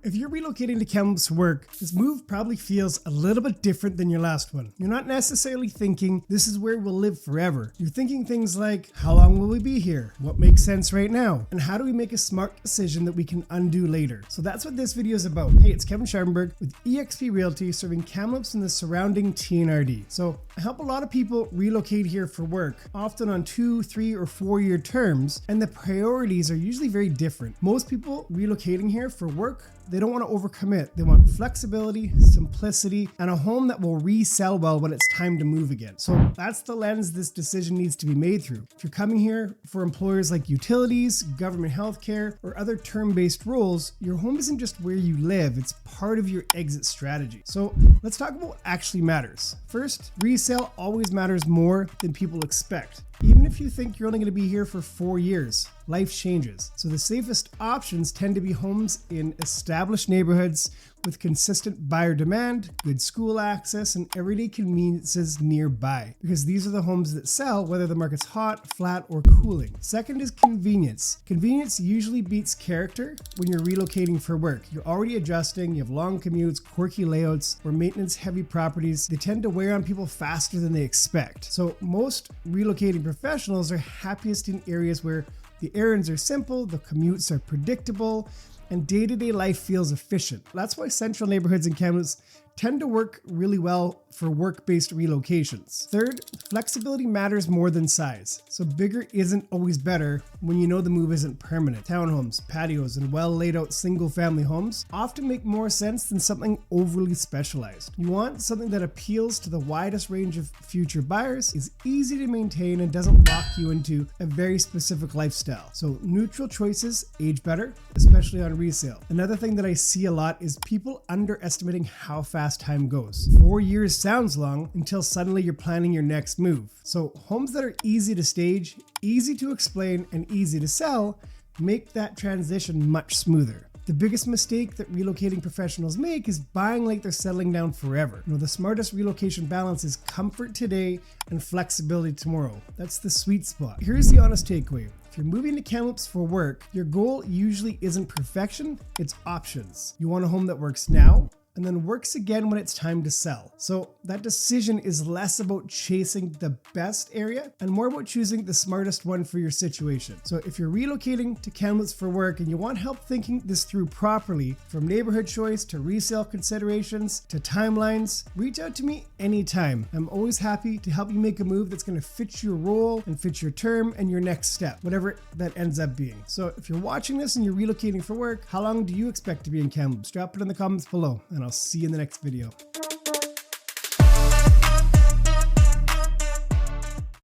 If you're relocating to Kamloops for work, this move probably feels a little bit different than your last one. You're not necessarily thinking this is where we'll live forever. You're thinking things like, how long will we be here? What makes sense right now? And how do we make a smart decision that we can undo later? So that's what this video is about. Hey, it's Kevin Scharfenberg with eXp Realty, serving Kamloops and the surrounding TNRD. So I help a lot of people relocate here for work, often on 2, 3, or 4-year terms, and the priorities are usually very different. Most people relocating here for work, they don't want to overcommit. They want flexibility, simplicity, and a home that will resell well when it's time to move again. So that's the lens this decision needs to be made through. If you're coming here for employers like utilities, government healthcare, or other term-based roles, your home isn't just where you live, it's part of your exit strategy. So let's talk about what actually matters. First, resale always matters more than people expect. Even if you think you're only going to be here for 4 years, life changes. So the safest options tend to be homes in established neighborhoods with consistent buyer demand, good school access, and everyday conveniences nearby. Because these are the homes that sell whether the market's hot, flat, or cooling. Second is convenience. Convenience usually beats character when you're relocating for work. You're already adjusting, you have long commutes, quirky layouts, or maintenance-heavy properties. They tend to wear on people faster than they expect. So most relocating professionals are happiest in areas where the errands are simple, the commutes are predictable, and day-to-day life feels efficient. That's why central neighborhoods in Kamloops tend to work really well for work-based relocations. Third, flexibility matters more than size. So bigger isn't always better when you know the move isn't permanent. Townhomes, patios, and well laid out single-family homes often make more sense than something overly specialized. You want something that appeals to the widest range of future buyers, is easy to maintain, and doesn't lock you into a very specific lifestyle. So neutral choices age better, especially on resale. Another thing that I see a lot is people underestimating how fast time goes. 4 years sounds long until suddenly you're planning your next move. So homes that are easy to stage, easy to explain, and easy to sell make that transition much smoother. The biggest mistake that relocating professionals make is buying like they're settling down forever. The smartest relocation balance is comfort today and flexibility tomorrow. That's the sweet spot. Here's the honest takeaway. If you're moving to Kamloops for work, your goal usually isn't perfection, it's options. You want a home that works now, and then works again when it's time to sell. So that decision is less about chasing the best area and more about choosing the smartest one for your situation. So if you're relocating to Kamloops for work and you want help thinking this through properly, from neighborhood choice to resale considerations to timelines, reach out to me anytime. I'm always happy to help you make a move that's going to fit your role and fit your term and your next step, whatever that ends up being. So if you're watching this and you're relocating for work, how long do you expect to be in Kamloops? Drop it in the comments below, and I'll see you in the next video.